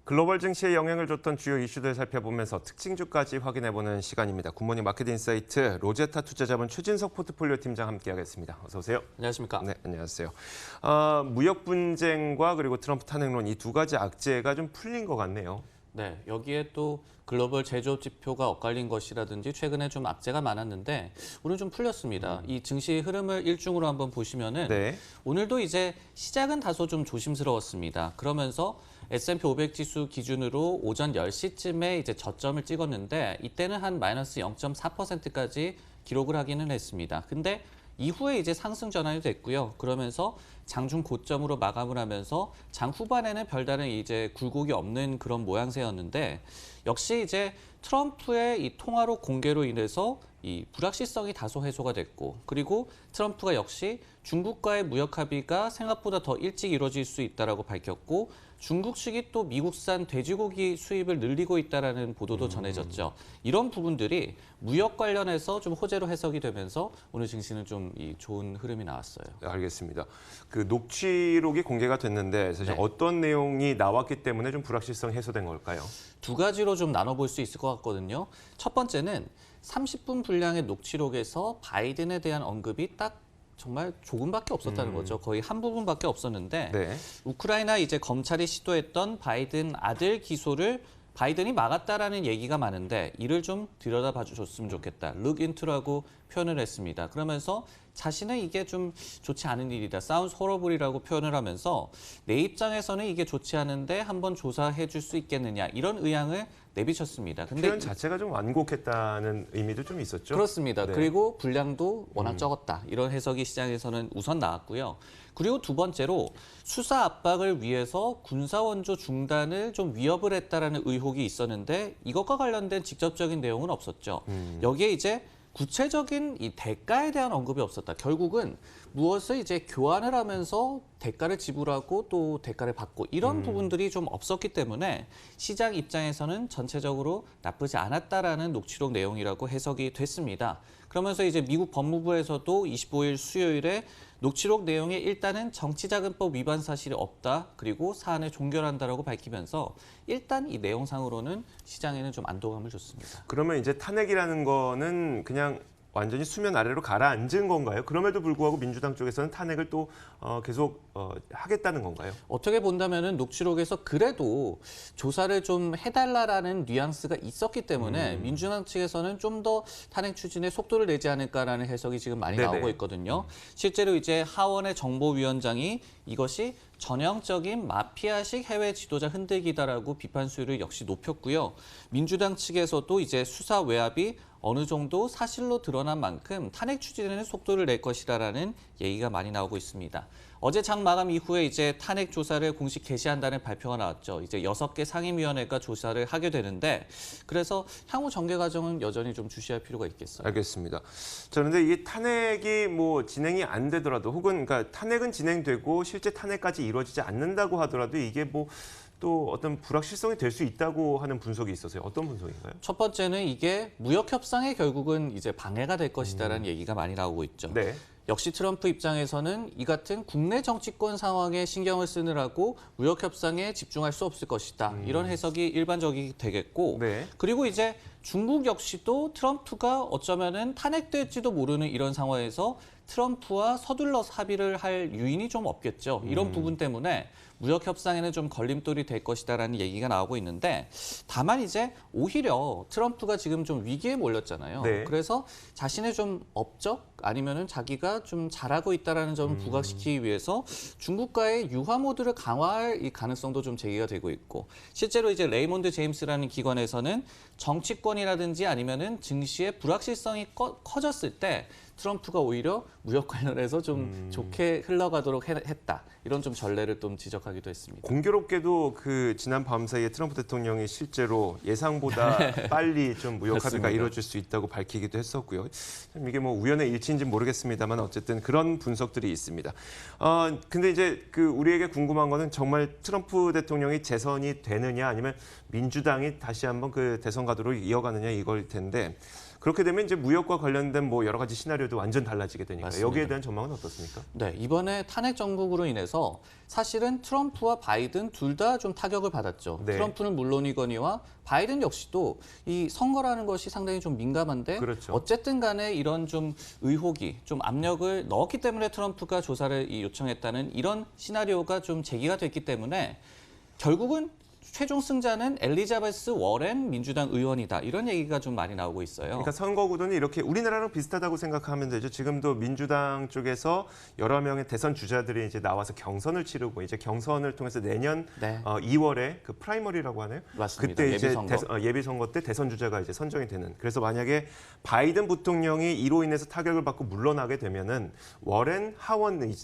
글로벌 증시에 영향을 줬던 주요 이슈들 살펴보면서 특징주까지 확인해보는 시간입니다. 굿모닝 마켓 인사이트 로제타 투자자본 최진석 포트폴리오 팀장 함께하겠습니다. 어서 오세요. 안녕하십니까? 네, 안녕하세요. 무역 분쟁과 그리고 트럼프 탄핵론 이 두 가지 악재가 좀 풀린 것 같네요. 네, 여기에 또 글로벌 제조업 지표가 엇갈린 것이라든지 최근에 좀 악재가 많았는데 오늘 좀 풀렸습니다. 이 증시 흐름을 일중으로 한번 보시면은 네. 오늘도 이제 시작은 다소 좀 조심스러웠습니다. 그러면서 S&P 500 지수 기준으로 오전 10시쯤에 이제 저점을 찍었는데 이때는 한 마이너스 0.4%까지 기록을 하기는 했습니다. 근데 이후에 이제 상승 전환이 됐고요. 그러면서 장중 고점으로 마감을 하면서 장 후반에는 별다른 이제 굴곡이 없는 그런 모양새였는데 역시 이제 트럼프의 이 통화로 공개로 인해서 이 불확실성이 다소 해소가 됐고 그리고 트럼프가 역시 중국과의 무역 합의가 생각보다 더 일찍 이루어질 수 있다라고 밝혔고 중국 측이 또 미국산 돼지고기 수입을 늘리고 있다라는 보도도 전해졌죠. 이런 부분들이 무역 관련해서 좀 호재로 해석이 되면서 오늘 증시는 좀 이 좋은 흐름이 나왔어요. 네, 알겠습니다. 그 녹취록이 공개가 됐는데 사실 네. 어떤 내용이 나왔기 때문에 좀 불확실성이 해소된 걸까요? 두 가지로 좀 나눠볼 수 있을 것 같거든요. 첫 번째는 30분 분량의 녹취록에서 바이든에 대한 언급이 딱 정말 조금밖에 없었다는 거죠. 거의 한 부분밖에 없었는데 네. 우크라이나 이제 검찰이 시도했던 바이든 아들 기소를 바이든이 막았다라는 얘기가 많은데 이를 좀 들여다봐 줬으면 좋겠다. look into라고 표현을 했습니다. 그러면서 자신은 이게 좀 좋지 않은 일이다. sounds horrible이라고 표현을 하면서 내 입장에서는 이게 좋지 않은데 한번 조사해 줄 수 있겠느냐 이런 의향을 내비쳤습니다. 근데 표현 자체가 좀 완곡했다는 의미도 좀 있었죠? 그렇습니다. 네. 그리고 분량도 워낙 적었다. 이런 해석이 시장에서는 우선 나왔고요. 그리고 두 번째로 수사 압박을 위해서 군사 원조 중단을 좀 위협을 했다라는 의혹이 있었는데 이것과 관련된 직접적인 내용은 없었죠. 여기에 이제 구체적인 이 대가에 대한 언급이 없었다. 결국은 무엇을 이제 교환을 하면서 대가를 지불하고 또 대가를 받고 이런 부분들이 좀 없었기 때문에 시장 입장에서는 전체적으로 나쁘지 않았다라는 녹취록 내용이라고 해석이 됐습니다. 그러면서 이제 미국 법무부에서도 25일 수요일에 녹취록 내용에 일단은 정치자금법 위반 사실이 없다. 그리고 사안을 종결한다라고 밝히면서 일단 이 내용상으로는 시장에는 좀 안도감을 줬습니다. 그러면 이제 탄핵이라는 거는 그냥 완전히 수면 아래로 가라앉은 건가요? 그럼에도 불구하고 민주당 쪽에서는 탄핵을 또 계속 하겠다는 건가요? 어떻게 본다면은 녹취록에서 그래도 조사를 좀 해달라라는 뉘앙스가 있었기 때문에 민주당 측에서는 좀 더 탄핵 추진에 속도를 내지 않을까라는 해석이 지금 많이 네네. 나오고 있거든요. 실제로 이제 하원의 정보위원장이 이것이 전형적인 마피아식 해외 지도자 흔들기다라고 비판 수위를 역시 높였고요. 민주당 측에서도 이제 수사 외압이 어느 정도 사실로 드러난 만큼 탄핵 추진에는 속도를 낼 것이라는 얘기가 많이 나오고 있습니다. 어제 장 마감 이후에 이제 탄핵 조사를 공식 개시한다는 발표가 나왔죠. 이제 6개 상임위원회가 조사를 하게 되는데 그래서 향후 전개 과정은 여전히 좀 주시할 필요가 있겠어요. 알겠습니다. 자, 그런데 이게 탄핵이 뭐 진행이 안 되더라도 혹은 그러니까 탄핵은 진행되고 실제 탄핵까지 이루어지지 않는다고 하더라도 이게 뭐 또 어떤 불확실성이 될 수 있다고 하는 분석이 있어서요. 어떤 분석인가요? 첫 번째는 이게 무역 협상에 결국은 이제 방해가 될 것이다라는 얘기가 많이 나오고 있죠. 네. 역시 트럼프 입장에서는 이 같은 국내 정치권 상황에 신경을 쓰느라고 무역 협상에 집중할 수 없을 것이다. 이런 해석이 일반적이 되겠고 네. 그리고 이제 중국 역시도 트럼프가 어쩌면은 탄핵될지도 모르는 이런 상황에서 트럼프와 서둘러서 합의를 할 유인이 좀 없겠죠. 이런 부분 때문에 무역 협상에는 좀 걸림돌이 될 것이다라는 얘기가 나오고 있는데 다만 이제 오히려 트럼프가 지금 좀 위기에 몰렸잖아요. 네. 그래서 자신의 좀 업적 아니면은 자기가 좀 잘하고 있다라는 점을 부각시키기 위해서 중국과의 유화 모드를 강화할 이 가능성도 좀 제기가 되고 있고 실제로 이제 레이몬드 제임스라는 기관에서는 정치권이라든지 아니면은 증시의 불확실성이 커졌을 때 트럼프가 오히려 무역 관련해서 좀 좋게 흘러가도록 했다. 이런 좀 전례를 좀 지적하기도 했습니다. 공교롭게도 그 지난 밤 사이에 트럼프 대통령이 실제로 예상보다 빨리 좀 무역 합의가 맞습니다. 이루어질 수 있다고 밝히기도 했었고요. 참 이게 뭐 우연의 일치인지는 모르겠습니다만 어쨌든 그런 분석들이 있습니다. 근데 이제 그 우리에게 궁금한 거는 정말 트럼프 대통령이 재선이 되느냐 아니면 민주당이 다시 한번 그 대선 가도록 이어가느냐 이걸 텐데 그렇게 되면 이제 무역과 관련된 뭐 여러 가지 시나리오도 완전 달라지게 되니까 맞습니다. 여기에 대한 전망은 어떻습니까? 네, 이번에 탄핵 정국으로 인해서 사실은 트럼프와 바이든 둘 다 좀 타격을 받았죠. 네. 트럼프는 물론이거니와 바이든 역시도 이 선거라는 것이 상당히 좀 민감한데 그렇죠. 어쨌든 간에 이런 좀 의혹이 좀 압력을 넣었기 때문에 트럼프가 조사를 요청했다는 이런 시나리오가 좀 제기가 됐기 때문에 결국은 최종 승자는 엘리자베스 워렌 민주당 의원이다. 이런 얘기가 좀 많이 나오고 있어요. 그러니까 선거 구도는 이렇게 우리나라랑 비슷하다고 생각하면 되죠. 지금도 민주당 쪽에서 여러 명의 대선 주자들이 이제 나와서 경선을 치르고 이제 경선을 통해서 내년 네. 2월에 그 프라이머리라고 하네요. 맞습니다. 그때 이제 예비선거. 예비선거 때 대선 주자가 이제 선정이 되는. 그래서 만약에 바이든 부통령이 이로 인해서 타격을 받고 물러나게 되면은 워렌 하원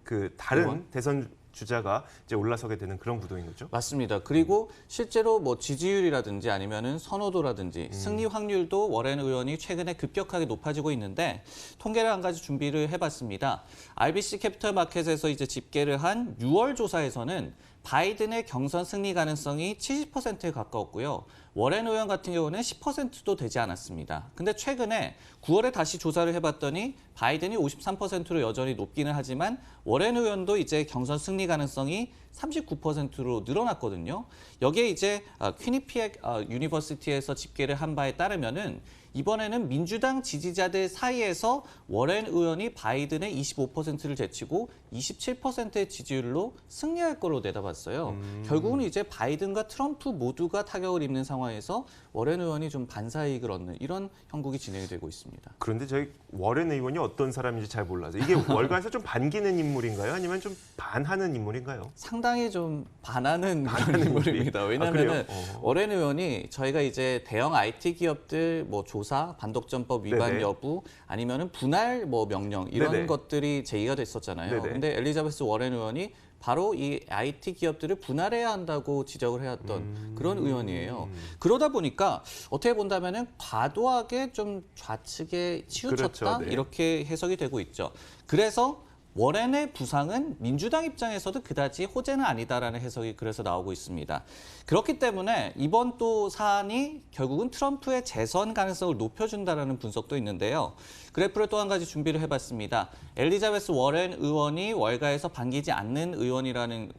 그 다른 의원? 대선 주자가 이제 올라서게 되는 그런 구도인 거죠. 맞습니다. 그리고 실제로 뭐 지지율이라든지 아니면은 선호도라든지 승리 확률도 워렌 의원이 최근에 급격하게 높아지고 있는데 통계를 한 가지 준비를 해봤습니다. RBC 캐피털 마켓에서 이제 집계를 한 6월 조사에서는 바이든의 경선 승리 가능성이 70%에 가까웠고요. 워렌 의원 같은 경우는 10%도 되지 않았습니다. 근데 최근에 9월에 다시 조사를 해봤더니 바이든이 53%로 여전히 높기는 하지만 워렌 의원도 이제 경선 승리 가능성이 39%로 늘어났거든요. 여기에 이제 퀴니피액 유니버시티에서 집계를 한 바에 따르면은 이번에는 민주당 지지자들 사이에서 워렌 의원이 바이든의 25%를 제치고 27%의 지지율로 승리할 걸로 내다봤어요. 결국은 이제 바이든과 트럼프 모두가 타격을 입는 상황에서 워렌 의원이 좀 반사이익을 얻는 이런 형국이 진행이 되고 있습니다. 그런데 저희 워렌 의원이 어떤 사람인지 잘 몰라서 이게 월가에서 좀 반기는 인물인가요? 아니면 좀 반하는 인물인가요? 상당히 좀 반하는 그런 인물입니다. 왜냐하면 워렌 의원이 저희가 이제 대형 IT 기업들 뭐 조사, 반독점법 위반 네네. 여부 아니면은 분할 뭐 명령 이런 네네. 것들이 제기가 됐었잖아요. 네네. 근데 엘리자베스 워렌 의원이 바로 이 IT 기업들을 분할해야 한다고 지적을 해왔던 그런 의원이에요. 그러다 보니까 어떻게 본다면은 과도하게 좀 좌측에 치우쳤다 그렇죠, 네. 이렇게 해석이 되고 있죠. 그래서 워렌의 부상은 민주당 입장에서도 그다지 호재는 아니다라는 해석이 그래서 나오고 있습니다. 그렇기 때문에 이번 또 사안이 결국은 트럼프의 재선 가능성을 높여준다라는 분석도 있는데요. 그래프를 또 한 가지 준비를 해봤습니다. 엘리자베스 워렌 의원이 월가에서 반기지 않는 의원이라는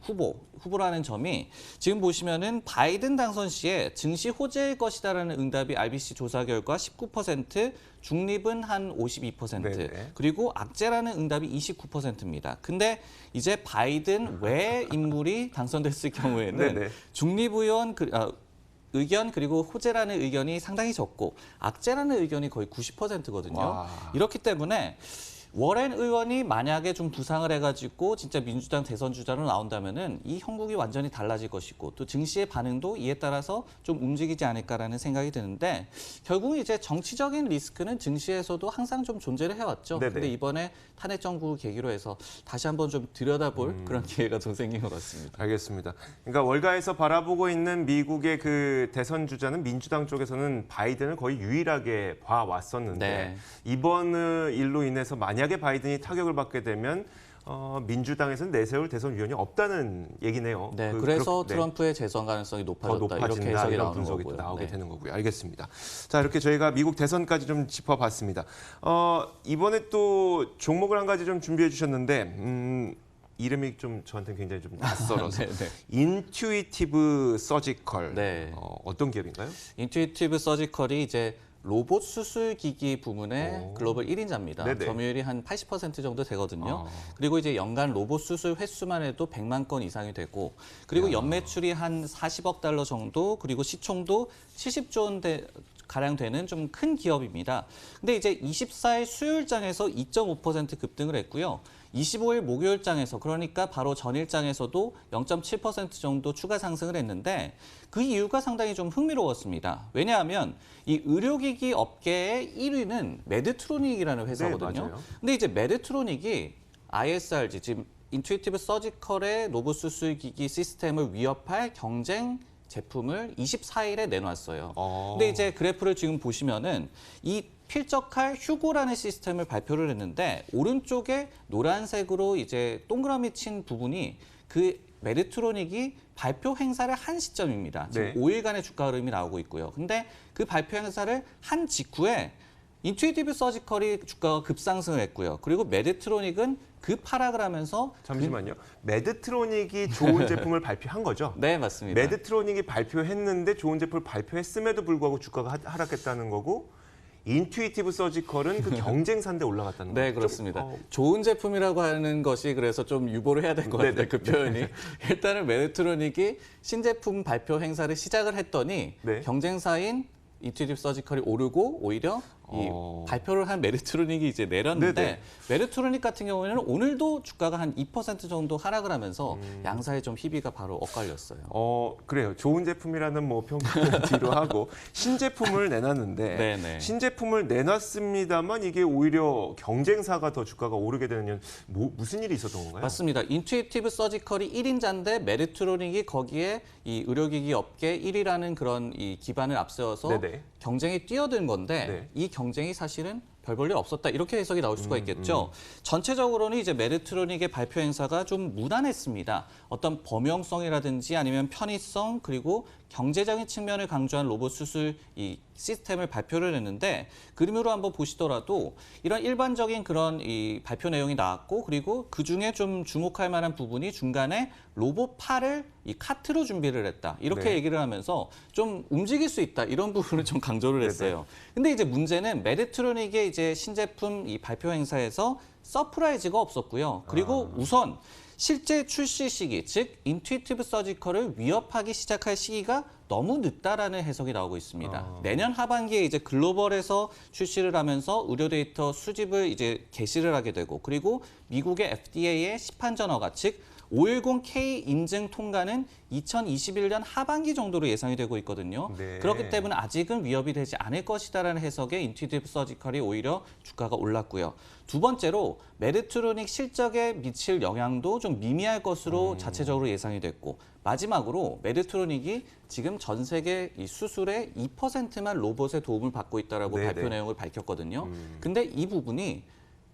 후보라는 점이 지금 보시면은 바이든 당선 시에 증시 호재일 것이다라는 응답이 RBC 조사 결과 19%, 중립은 한 52%, 네네. 그리고 악재라는 응답이 29%입니다. 근데 이제 바이든 외 인물이 당선됐을 경우에는 네네. 중립 의원 의견 그리고 호재라는 의견이 상당히 적고 악재라는 의견이 거의 90%거든요. 와. 이렇기 때문에 워렌 의원이 만약에 좀 부상을 해가지고 진짜 민주당 대선 주자로 나온다면은 이 형국이 완전히 달라질 것이고 또 증시의 반응도 이에 따라서 좀 움직이지 않을까라는 생각이 드는데 결국은 이제 정치적인 리스크는 증시에서도 항상 좀 존재를 해왔죠. 네네. 근데 이번에 탄핵 정국을 계기로 해서 다시 한번 좀 들여다볼 그런 기회가 좀 생긴 것 같습니다. 알겠습니다. 그러니까 월가에서 바라보고 있는 미국의 그 대선 주자는 민주당 쪽에서는 바이든을 거의 유일하게 봐왔었는데 네. 이번 일로 인해서 만약에 바이든이 타격을 받게 되면 민주당에서는 내세울 대선 위원이 없다는 얘기네요. 네, 그래서 네. 트럼프의 재선 가능성이 더 높아졌다 이렇게 높아진다 해석이 이런 나오는 분석이 또 거고요. 나오게 네. 되는 거고요. 알겠습니다. 자, 이렇게 저희가 미국 대선까지 좀 짚어봤습니다. 이번에 또 종목을 한 가지 좀 준비해 주셨는데 이름이 좀 저한테 굉장히 좀 낯설어서 네, 네. 인투이티브 서지컬 네. 어떤 기업인가요? 인투이티브 서지컬이 이제 로봇 수술 기기 부문의 오. 글로벌 1인자입니다. 네네. 점유율이 한 80% 정도 되거든요. 그리고 이제 연간 로봇 수술 횟수만 해도 100만 건 이상이 되고 그리고 연매출이 한 40억 달러 정도 그리고 시총도 70조 원 가량 되는 좀 큰 기업입니다. 근데 이제 24일 수요일장에서 2.5% 급등을 했고요. 25일 목요일장에서 그러니까 바로 전일장에서도 0.7% 정도 추가 상승을 했는데 그 이유가 상당히 좀 흥미로웠습니다. 왜냐하면 이 의료기기 업계의 1위는 메드트로닉이라는 회사거든요. 네, 맞아요. 근데 이제 메드트로닉이 ISRG 지금 인투이티브 서지컬의 로봇 수술 기기 시스템을 위협할 경쟁 제품을 24일에 내놨어요. 근데 이제 그래프를 지금 보시면은 이 필적할 휴고라는 시스템을 발표를 했는데 오른쪽에 노란색으로 이제 동그라미 친 부분이 그 메디트로닉이 발표 행사를 한 시점입니다. 지금 네. 5일간의 주가 흐름이 나오고 있고요. 근데 그 발표 행사를 한 직후에 인투이티브 서지컬이 주가가 급상승을 했고요. 그리고 메디트로닉은 급하락을 하면서 잠시만요. 메드트로닉이 좋은 제품을 발표한 거죠? 네, 맞습니다. 메드트로닉이 발표했는데 좋은 제품을 발표했음에도 불구하고 주가가 하락했다는 거고 인투이티브 서지컬은 그 경쟁사인데 올라갔다는 거죠? 네, 그렇습니다. 좋은 제품이라고 하는 것이 그래서 좀 유보를 해야 될 것 같아요, 네네. 그 표현이. 일단은 메디트로닉이 신제품 발표 행사를 시작을 했더니 네. 경쟁사인 인투이티브 서지컬이 오르고 오히려 이 발표를 한 메디트로닉이 이제 내렸는데 네네. 메디트로닉 같은 경우에는 오늘도 주가가 한 2% 정도 하락을 하면서 양사의 좀 희비가 바로 엇갈렸어요. 그래요. 좋은 제품이라는 뭐 평가를 뒤로 하고 신제품을 내놨는데 네네. 신제품을 내놨습니다만 이게 오히려 경쟁사가 더 주가가 오르게 되는 이유는 무슨 일이 있었던 건가요? 맞습니다. 인투이티브 서지컬이 1인자인데 메디트로닉이 거기에 이 의료기기 업계 1위라는 그런 이 기반을 앞세워서 네네. 경쟁에 뛰어든 건데 네. 이 경쟁이 사실은 별 볼 일 없었다 이렇게 해석이 나올 수가 있겠죠. 전체적으로는 이제 메디트로닉의 발표 행사가 좀 무난했습니다. 어떤 범용성이라든지 아니면 편의성 그리고 경제적인 측면을 강조한 로봇 수술 이 시스템을 발표를 했는데 그림으로 한번 보시더라도 이런 일반적인 그런 이 발표 내용이 나왔고 그리고 그 중에 좀 주목할 만한 부분이 중간에 로봇 팔을 이 카트로 준비를 했다 이렇게 네. 얘기를 하면서 좀 움직일 수 있다 이런 부분을 좀 강조를 했어요. 근데 이제 문제는 메디트로닉의 이제 신제품 이 발표 행사에서 서프라이즈가 없었고요. 그리고 우선 실제 출시 시기, 즉 인투이티브 서지컬을 위협하기 시작할 시기가 너무 늦다라는 해석이 나오고 있습니다. 내년 하반기에 이제 글로벌에서 출시를 하면서 의료 데이터 수집을 이제 개시를 하게 되고 그리고 미국의 FDA의 시판전 허가, 즉 510K 인증 통과는 2021년 하반기 정도로 예상이 되고 있거든요. 네. 그렇기 때문에 아직은 위협이 되지 않을 것이다라는 해석에 인투이티브 서지컬이 오히려 주가가 올랐고요. 두 번째로 메디트로닉 실적에 미칠 영향도 좀 미미할 것으로 자체적으로 예상이 됐고 마지막으로 메디트로닉이 지금 전 세계 이 수술의 2%만 로봇의 도움을 받고 있다라고 네네. 발표 내용을 밝혔거든요. 근데 이 부분이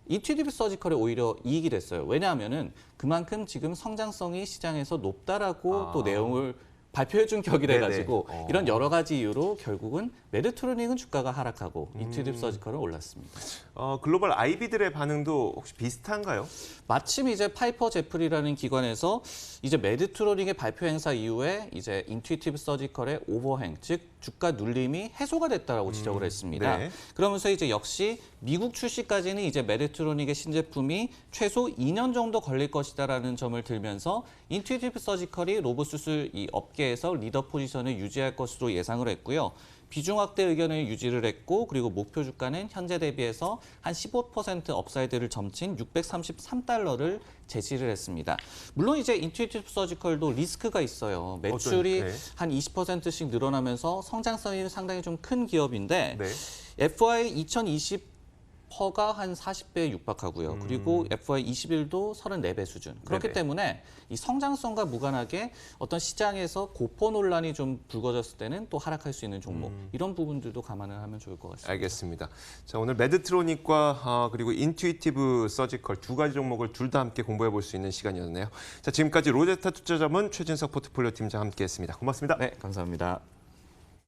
인투이티브 서지컬에 오히려 이익이 됐어요. 왜냐하면은 그만큼 지금 성장성이 시장에서 높다라고 또 내용을 발표해준 격이라 가지고 이런 여러 가지 이유로 결국은 메디트로닉은 주가가 하락하고 인투이티브 서지컬은 올랐습니다. 글로벌 IB들의 반응도 혹시 비슷한가요? 마침 이제 파이퍼 제프리라는 기관에서 이제 메디트로닉의 발표 행사 이후에 이제 인투이티브 서지컬의 오버행, 즉 주가 눌림이 해소가 됐다라고 지적을 했습니다. 네. 그러면서 이제 역시 미국 출시까지는 이제 메디트로닉의 신제품이 최소 2년 정도 걸릴 것이다라는 점을 들면서 인투이티브 서지컬이 로봇 수술 이 업계에서 리더 포지션을 유지할 것으로 예상을 했고요. 비중 확대 의견을 유지를 했고 그리고 목표 주가는 현재 대비해서 한 15% 업사이드를 점친 633달러를 제시를 했습니다. 물론 이제 인투이티브 서지컬도 리스크가 있어요. 매출이 네. 한 20%씩 늘어나면서 성장성이 상당히 좀 큰 기업인데 네. FY 2020 퍼가 한 40배에 육박하고요. 그리고 FY 21도 34배 수준. 그렇기 네네. 때문에 이 성장성과 무관하게 어떤 시장에서 고포 논란이 좀 불거졌을 때는 또 하락할 수 있는 종목. 이런 부분들도 감안을 하면 좋을 것 같습니다. 알겠습니다. 자, 오늘 메드트로닉과 그리고 인투이티브 서지컬 두 가지 종목을 둘 다 함께 공부해 볼 수 있는 시간이었네요. 자, 지금까지 로제스타 투자자문 최진석 포트폴리오 팀장 함께했습니다. 고맙습니다. 네, 감사합니다.